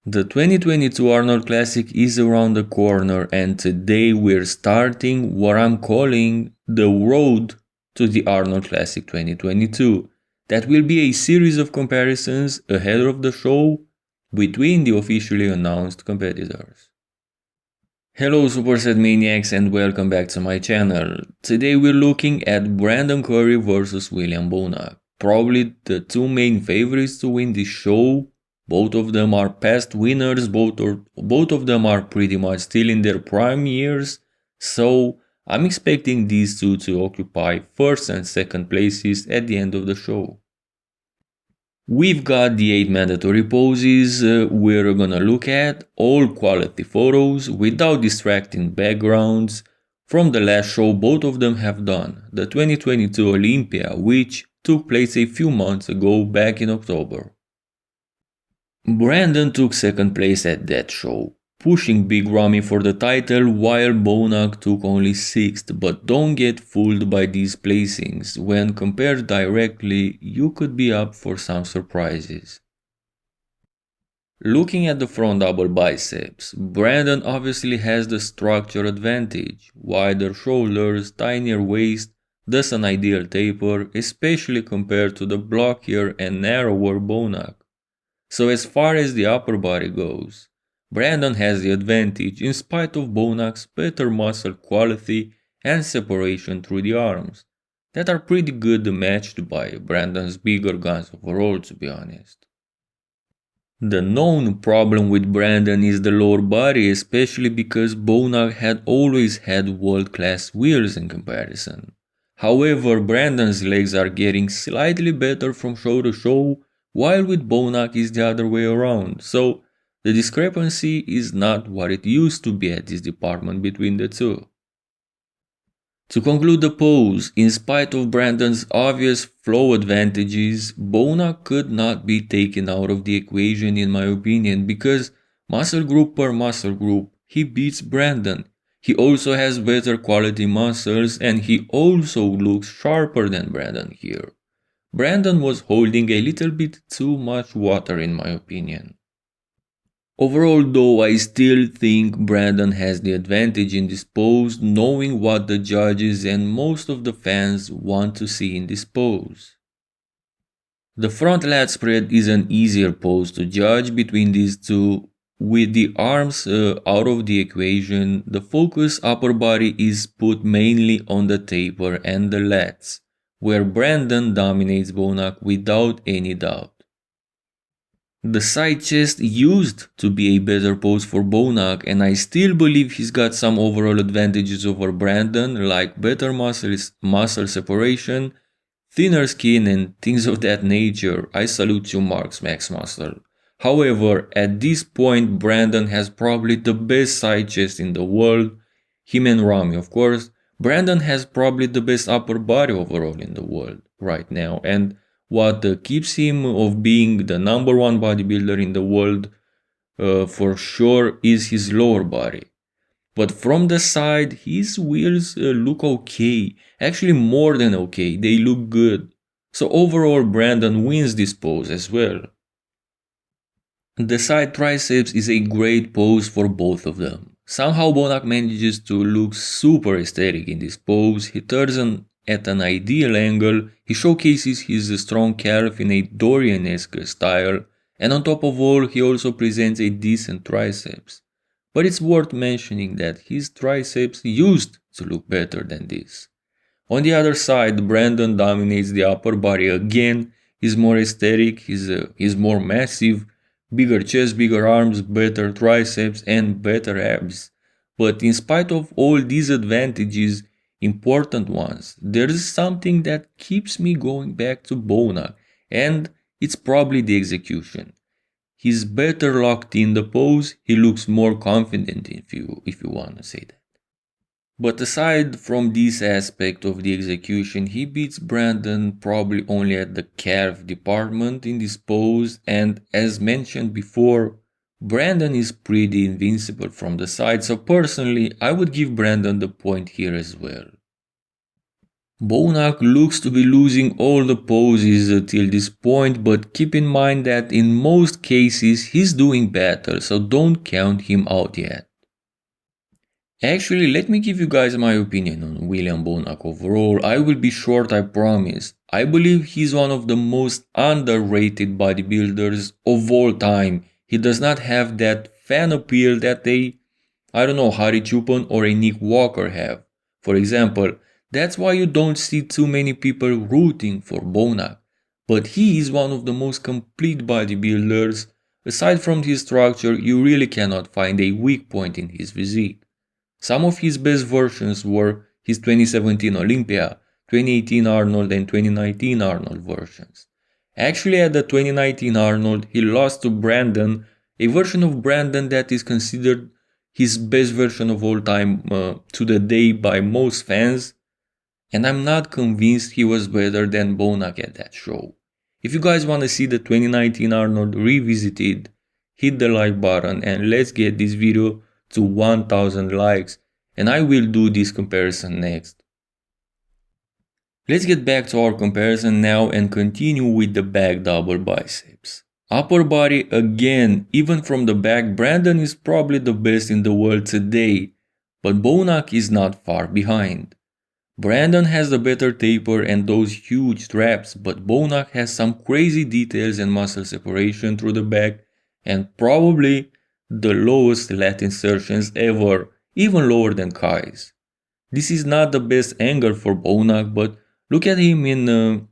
The 2022 Arnold Classic is around the corner, and today we're starting what I'm calling the road to the Arnold Classic 2022. That will be a series of comparisons ahead of the show between the officially announced competitors. Hello Superset Maniacs and welcome back to my channel. Today we're looking at Brandon Curry vs William Bonac. Probably the two main favorites to win this show. Both of them are past winners, both of them are pretty much still in their prime years, so I'm expecting these two to occupy first and second places at the end of the show. We've got the 8 mandatory poses we're gonna look at, all quality photos without distracting backgrounds. From the last show both of them have done, the 2022 Olympia, which took place a few months ago back in October. Brandon took second place at that show, pushing Big Ramy for the title while Bonac took only 6th, but don't get fooled by these placings. When compared directly, you could be up for some surprises. Looking at the front double biceps, Brandon obviously has the structure advantage, wider shoulders, tinier waist, thus an ideal taper, especially compared to the blockier and narrower Bonac. So as far as the upper body goes, Brandon has the advantage in spite of Bonac's better muscle quality and separation through the arms, that are pretty good matched by Brandon's bigger guns overall, to be honest. The known problem with Brandon is the lower body, especially because Bonac had always had world-class wheels in comparison. However, Brandon's legs are getting slightly better from show to show, while with Bonac is the other way around, so the discrepancy is not what it used to be at this department between the two. To conclude the pose, in spite of Brandon's obvious flow advantages, Bonac could not be taken out of the equation in my opinion because muscle group per muscle group, he beats Brandon. He also has better quality muscles and he also looks sharper than Brandon here. Brandon was holding a little bit too much water in my opinion. Overall though, I still think Brandon has the advantage in this pose, knowing what the judges and most of the fans want to see in this pose. The front lat spread is an easier pose to judge between these two. With the arms out of the equation, the focus upper body is put mainly on the taper and the lats, where Brandon dominates Bonac without any doubt. The side chest used to be a better pose for Bonac and I still believe he's got some overall advantages over Brandon, like better muscle separation, thinner skin and things of that nature. I salute you Marks Max Muscle. However, at this point Brandon has probably the best side chest in the world, him and Ramy of course. Brandon has probably the best upper body overall in the world right now, and what keeps him of being the number one bodybuilder in the world for sure is his lower body. But from the side, his wheels look okay, actually more than okay, they look good. So overall Brandon wins this pose as well. The side triceps is a great pose for both of them. Somehow Bonac manages to look super aesthetic in this pose. He turns at an ideal angle, he showcases his strong calf in a Dorian-esque style, and on top of all he also presents a decent triceps. But it's worth mentioning that his triceps used to look better than this. On the other side, Brandon dominates the upper body again, he's more aesthetic, he's more massive, bigger chest, bigger arms, better triceps and better abs. But in spite of all these advantages, important ones, there is something that keeps me going back to Bonac, and it's probably the execution. He's better locked in the pose, he looks more confident if you want to say that. But aside from this aspect of the execution, he beats Brandon probably only at the calf department in this pose, and as mentioned before, Brandon is pretty invincible from the side, so personally I would give Brandon the point here as well. Bonac looks to be losing all the poses till this point, but keep in mind that in most cases he's doing better, so don't count him out yet. Actually, let me give you guys my opinion on William Bonac overall. I will be short, I promise. I believe he's one of the most underrated bodybuilders of all time. He does not have that fan appeal that I don't know, Harry Chupin or a Nick Walker have. For example, that's why you don't see too many people rooting for Bonac. But he is one of the most complete bodybuilders. Aside from his structure, you really cannot find a weak point in his physique. Some of his best versions were his 2017 Olympia, 2018 Arnold and 2019 Arnold versions. Actually, at the 2019 Arnold, he lost to Brandon, a version of Brandon that is considered his best version of all time to the day by most fans, and I'm not convinced he was better than Bonac at that show. If you guys want to see the 2019 Arnold revisited, hit the like button and let's get this video to 1000 likes, and I will do this comparison next. Let's get back to our comparison now and continue with the back double biceps. Upper body again, even from the back, Brandon is probably the best in the world today, but Bonac is not far behind. Brandon has the better taper and those huge traps, but Bonac has some crazy details and muscle separation through the back and probably the lowest lat insertions ever, even lower than Kai's. This is not the best angle for Bonac, but look at him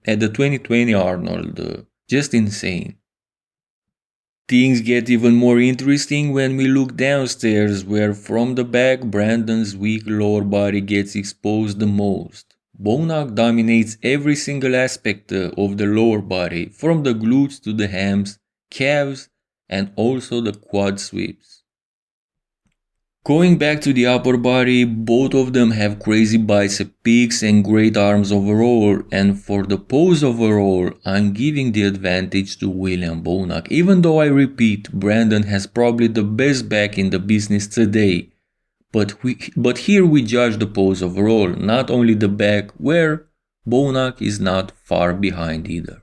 at the 2020 Arnold, just insane. Things get even more interesting when we look downstairs, where from the back Brandon's weak lower body gets exposed the most. Bonac dominates every single aspect of the lower body, from the glutes to the hams, calves, and also the quad sweeps. Going back to the upper body, both of them have crazy bicep peaks and great arms overall, and for the pose overall, I'm giving the advantage to William Bonac, even though I repeat, Brandon has probably the best back in the business today. But here we judge the pose overall, not only the back, where Bonac is not far behind either.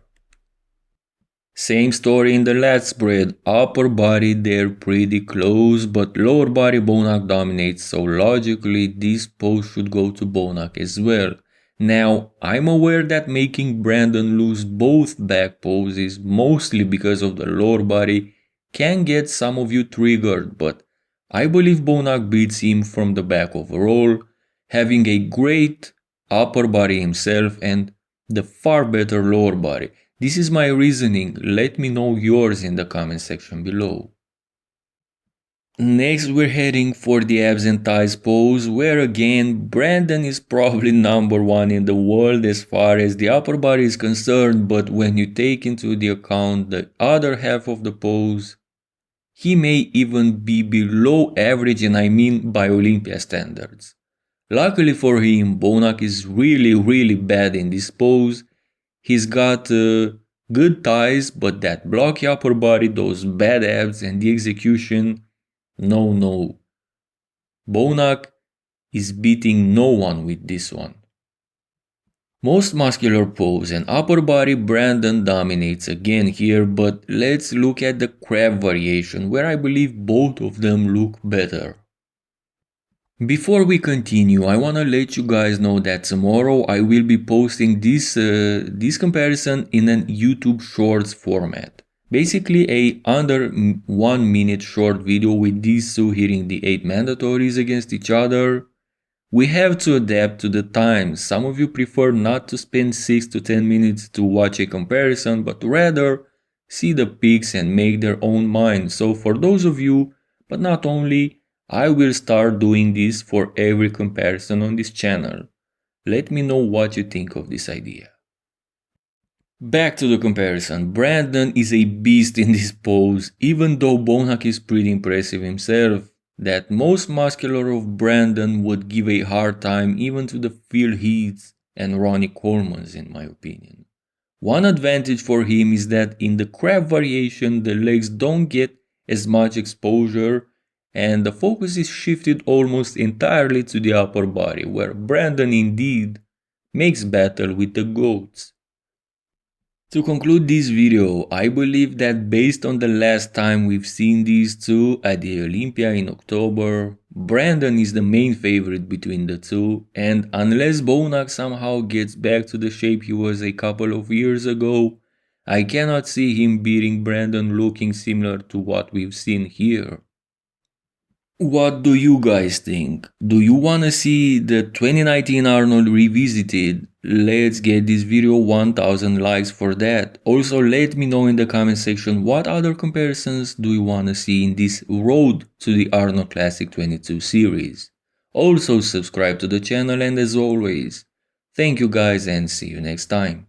Same story in the lat spread, upper body they're pretty close, but lower body Bonac dominates, so logically this pose should go to Bonac as well. Now, I'm aware that making Brandon lose both back poses, mostly because of the lower body, can get some of you triggered, but I believe Bonac beats him from the back overall, having a great upper body himself and the far better lower body. This is my reasoning, let me know yours in the comment section below. Next we're heading for the Absentize Pose, where again Brandon is probably number one in the world as far as the upper body is concerned, but when you take into the account the other half of the pose, he may even be below average, and I mean by Olympia standards. Luckily for him, Bonac is really bad in this pose. He's got good thighs, but that blocky upper body, those bad abs and the execution, no. Bonac is beating no one with this one. Most muscular pose and upper body Brandon dominates again here, but let's look at the crab variation where I believe both of them look better. Before we continue, I wanna let you guys know that tomorrow I will be posting this comparison in a YouTube Shorts format. Basically a under 1 minute short video with these two hitting the 8 mandatories against each other. We have to adapt to the times. Some of you prefer not to spend 6 to 10 minutes to watch a comparison, but rather see the pics and make their own mind. So for those of you, but not only, I will start doing this for every comparison on this channel. Let me know what you think of this idea. Back to the comparison, Brandon is a beast in this pose, even though Bonac is pretty impressive himself. That most muscular of Brandon would give a hard time even to the Phil Heaths and Ronnie Colemans in my opinion. One advantage for him is that in the crab variation the legs don't get as much exposure and the focus is shifted almost entirely to the upper body, where Brandon indeed makes battle with the GOATs. To conclude this video, I believe that based on the last time we've seen these two at the Olympia in October, Brandon is the main favorite between the two, and unless Bonac somehow gets back to the shape he was a couple of years ago, I cannot see him beating Brandon looking similar to what we've seen here. What do you guys think? Do you wanna see the 2019 Arnold revisited? Let's get this video 1000 likes for that. Also let me know in the comment section what other comparisons do you wanna see in this road to the Arnold Classic 22 series. Also subscribe to the channel, and as always, thank you guys and see you next time.